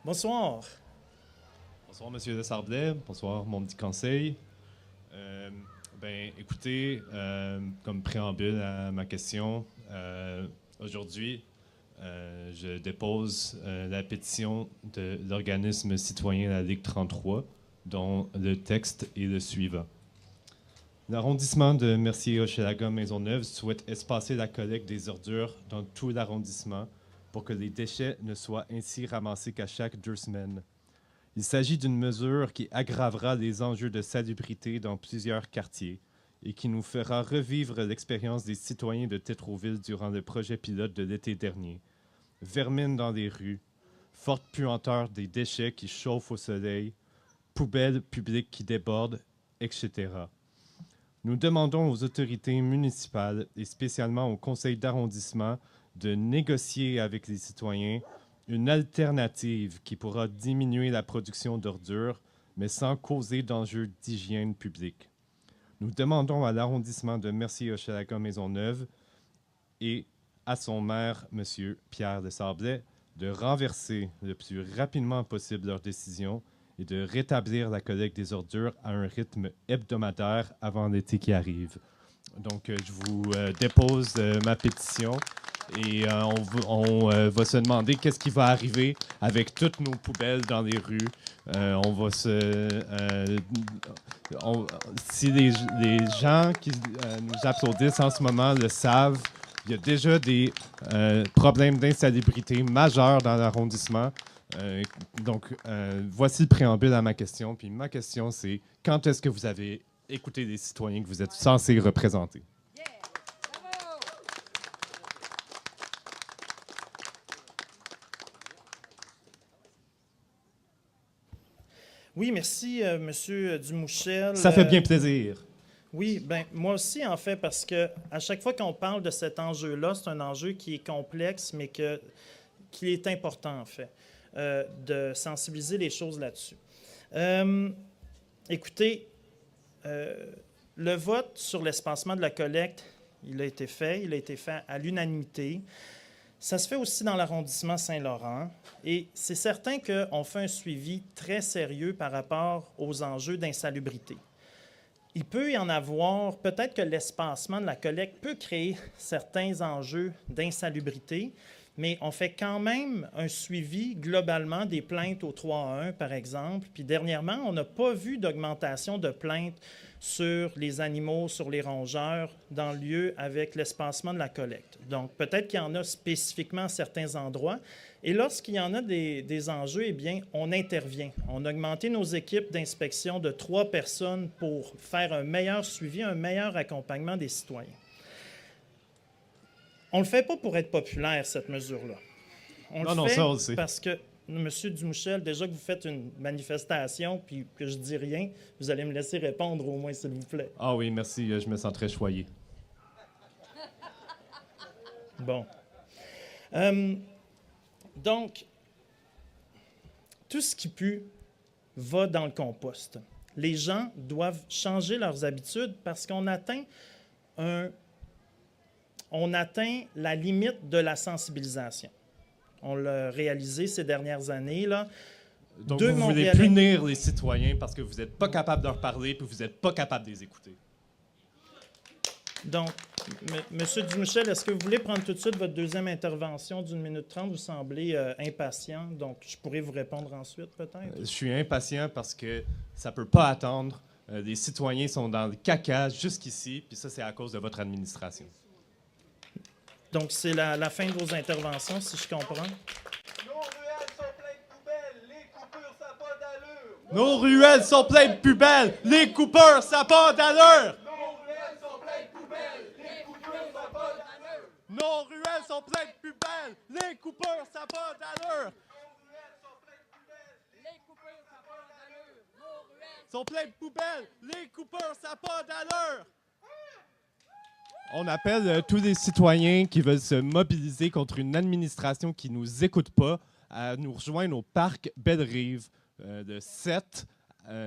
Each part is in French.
Bonsoir. Bonsoir, Monsieur Desarblais. Bonsoir, mon petit conseil. Écoutez, comme préambule à ma question, aujourd'hui, je dépose la pétition de l'organisme citoyen La Ligue 33, dont le texte est le suivant. L'arrondissement de Mercier-Hochelaga-Maisonneuve souhaite espacer la collecte des ordures dans tout l'arrondissement pour que les déchets ne soient ainsi ramassés qu'à chaque 2 semaines. Il s'agit d'une mesure qui aggravera les enjeux de salubrité dans plusieurs quartiers et qui nous fera revivre l'expérience des citoyens de Tétroville durant le projet pilote de l'été dernier. Vermine dans les rues, forte puanteur des déchets qui chauffent au soleil, poubelles publiques qui débordent, etc. Nous demandons aux autorités municipales et spécialement au conseil d'arrondissement de négocier avec les citoyens une alternative qui pourra diminuer la production d'ordures, mais sans causer d'enjeux d'hygiène publique. Nous demandons à l'arrondissement de Mercier-Hochelaga-Maisonneuve et à son maire, M. Pierre Desarblais, de renverser le plus rapidement possible leur décision et de rétablir la collecte des ordures à un rythme hebdomadaire avant l'été qui arrive. Donc, je vous dépose ma pétition et on va se demander qu'est-ce qui va arriver avec toutes nos poubelles dans les rues. On va se... si les gens qui nous applaudissent en ce moment le savent, il y a déjà des problèmes d'insalubrité majeurs dans l'arrondissement. Voici le préambule à ma question. Puis ma question, c'est quand est-ce que vous avez écouté les citoyens que vous êtes censés représenter? Oui, merci, Monsieur Dumouchel. Ça fait bien plaisir. Oui, ben moi aussi, en fait, parce que à chaque fois qu'on parle de cet enjeu-là, c'est un enjeu qui est complexe, mais qui est important, en fait, de sensibiliser les choses là-dessus. Écoutez, le vote sur l'espacement de la collecte, il a été fait à l'unanimité. Ça se fait aussi dans l'arrondissement Saint-Laurent et c'est certain qu'on fait un suivi très sérieux par rapport aux enjeux d'insalubrité. Il peut y en avoir, peut-être que l'espacement de la collecte peut créer certains enjeux d'insalubrité, mais on fait quand même un suivi globalement des plaintes au 3-1, par exemple. Puis dernièrement, on n'a pas vu d'augmentation de plaintes sur les animaux, sur les rongeurs, dans le lieu avec l'espacement de la collecte. Donc, peut-être qu'il y en a spécifiquement à certains endroits. Et lorsqu'il y en a des enjeux, eh bien, on intervient. On a augmenté nos équipes d'inspection de 3 personnes pour faire un meilleur suivi, un meilleur accompagnement des citoyens. On ne le fait pas pour être populaire, cette mesure-là. On le fait parce que, M. Dumouchel, déjà que vous faites une manifestation puis que je dis rien, vous allez me laisser répondre au moins, s'il vous plaît. Ah oui, merci, je me sens très choyé. Bon. Donc, tout ce qui pue va dans le compost. Les gens doivent changer leurs habitudes parce qu'on atteint la limite de la sensibilisation. On l'a réalisé ces dernières années, là. Donc, vous voulez punir les citoyens parce que vous n'êtes pas capable de leur parler puis vous n'êtes pas capable de les écouter. Donc, M. Dumouchel, est-ce que vous voulez prendre tout de suite votre deuxième intervention d'1 minute 30? Vous semblez impatient, donc je pourrais vous répondre ensuite, peut-être? Je suis impatient parce que ça ne peut pas attendre. Les citoyens sont dans le caca jusqu'ici, puis ça, c'est à cause de votre administration. Donc, c'est la fin de vos interventions, si je comprends. Nos ruelles sont pleines de poubelles! Les coupeurs, ça n'a pas d'allure! Nos ruelles sont pleines de poubelles! Les coupeurs, ça n'a pas d'allure! Sont pleins de poubelles! Les coupeurs, ça n'a pas d'allure! On appelle tous les citoyens qui veulent se mobiliser contre une administration qui ne nous écoute pas à nous rejoindre au parc Belle-Rive le 7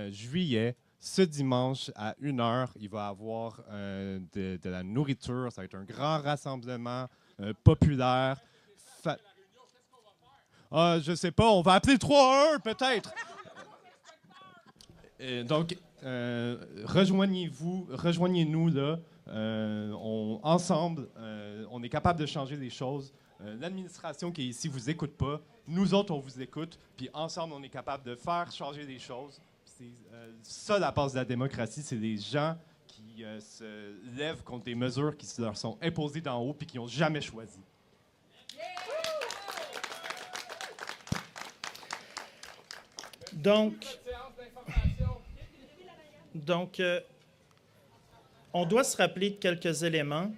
juillet. Ce dimanche, à 1h, il va y avoir de la nourriture. Ça va être un grand rassemblement populaire. Ah, je sais pas, on va appeler le 311 peut-être. Donc, rejoignez-nous là. Ensemble, on est capable de changer les choses. L'administration qui est ici vous écoute pas. Nous autres, on vous écoute. Puis ensemble, on est capable de faire changer les choses. C'est ça la base de la démocratie, c'est des gens qui se lèvent contre des mesures qui leur sont imposées d'en haut puis qui n'ont jamais choisi. Donc, on doit se rappeler de quelques éléments.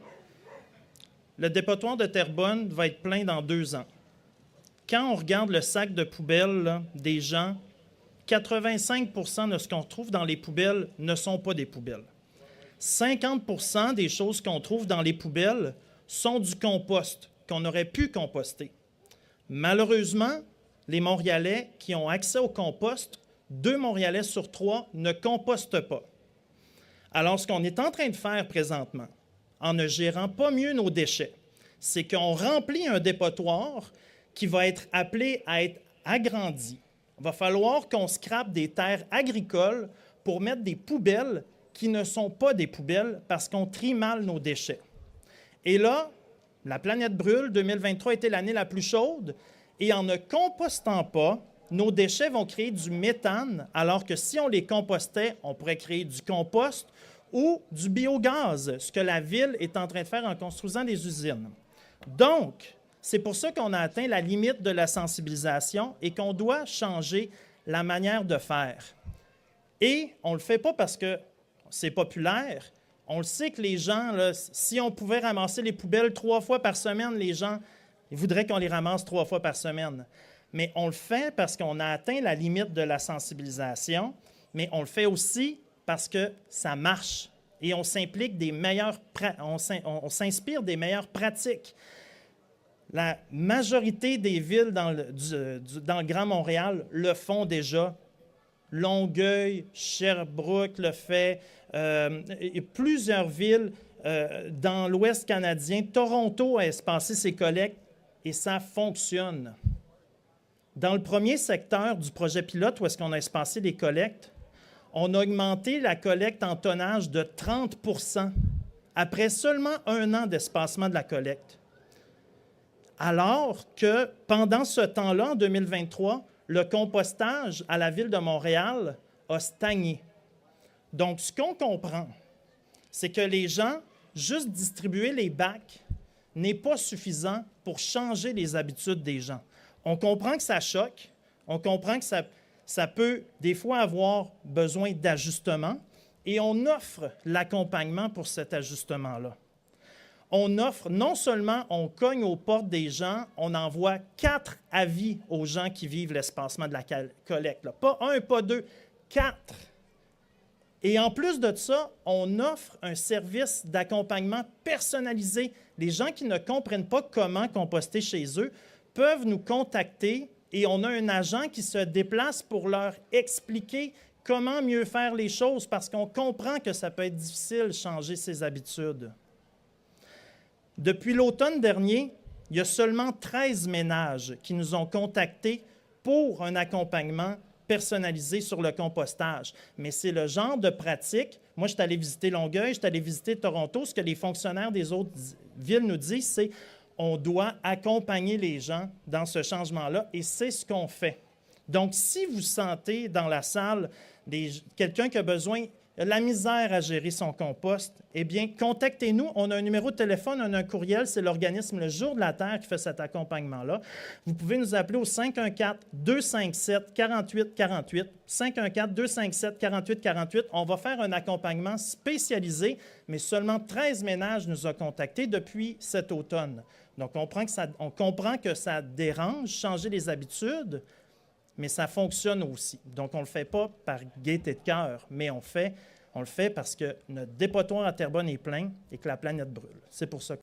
Le dépotoir de Terrebonne va être plein dans 2 ans. Quand on regarde le sac de poubelle là, des gens, 85 % de ce qu'on trouve dans les poubelles ne sont pas des poubelles. 50 % des choses qu'on trouve dans les poubelles sont du compost, qu'on aurait pu composter. Malheureusement, les Montréalais qui ont accès au compost, 2 Montréalais sur 3 ne compostent pas. Alors, ce qu'on est en train de faire présentement, en ne gérant pas mieux nos déchets, c'est qu'on remplit un dépotoir qui va être appelé à être agrandi. Il va falloir qu'on scrape des terres agricoles pour mettre des poubelles qui ne sont pas des poubelles parce qu'on trie mal nos déchets. Et là, la planète brûle, 2023 était l'année la plus chaude, et en ne compostant pas, nos déchets vont créer du méthane, alors que si on les compostait, on pourrait créer du compost ou du biogaz, ce que la ville est en train de faire en construisant des usines. Donc, c'est pour ça qu'on a atteint la limite de la sensibilisation et qu'on doit changer la manière de faire. Et on ne le fait pas parce que c'est populaire. On le sait que les gens, là, si on pouvait ramasser les poubelles 3 fois par semaine, les gens ils voudraient qu'on les ramasse 3 fois par semaine. Mais on le fait parce qu'on a atteint la limite de la sensibilisation, mais on le fait aussi parce que ça marche. Et on s'implique on s'inspire des meilleures pratiques. La majorité des villes dans le Grand Montréal le font déjà. Longueuil, Sherbrooke le fait, et plusieurs villes dans l'Ouest canadien. Toronto a espacé ses collectes et ça fonctionne. Dans le premier secteur du projet pilote, où est-ce qu'on a espacé les collectes, on a augmenté la collecte en tonnage de 30 % après seulement 1 an d'espacement de la collecte. Alors que pendant ce temps-là, en 2023, le compostage à la Ville de Montréal a stagné. Donc, ce qu'on comprend, c'est que les gens, juste distribuer les bacs n'est pas suffisant pour changer les habitudes des gens. On comprend que ça choque, on comprend que ça peut des fois avoir besoin d'ajustement et on offre l'accompagnement pour cet ajustement-là. On offre, non seulement on cogne aux portes des gens, on envoie 4 avis aux gens qui vivent l'espacement de la collecte. Là. Pas 1, pas 2, 4. Et en plus de ça, on offre un service d'accompagnement personnalisé. Les gens qui ne comprennent pas comment composter chez eux peuvent nous contacter et on a un agent qui se déplace pour leur expliquer comment mieux faire les choses parce qu'on comprend que ça peut être difficile de changer ses habitudes. Depuis l'automne dernier, il y a seulement 13 ménages qui nous ont contactés pour un accompagnement personnalisé sur le compostage. Mais c'est le genre de pratique. Moi, je suis allé visiter Longueuil, je suis allé visiter Toronto. Ce que les fonctionnaires des autres villes nous disent, c'est qu'on doit accompagner les gens dans ce changement-là et c'est ce qu'on fait. Donc, si vous sentez dans la salle quelqu'un qui a besoin de la misère à gérer son compost, eh bien, contactez-nous. On a un numéro de téléphone, on a un courriel. C'est l'organisme Le Jour de la Terre qui fait cet accompagnement-là. Vous pouvez nous appeler au 514-257-4848. 514-257-4848. On va faire un accompagnement spécialisé, mais seulement 13 ménages nous ont contactés depuis cet automne. Donc, on comprend que ça dérange, changer les habitudes, mais ça fonctionne aussi. Donc, on ne le fait pas par gaieté de cœur, mais on le fait parce que notre dépotoir à Terrebonne est plein et que la planète brûle. C'est pour ça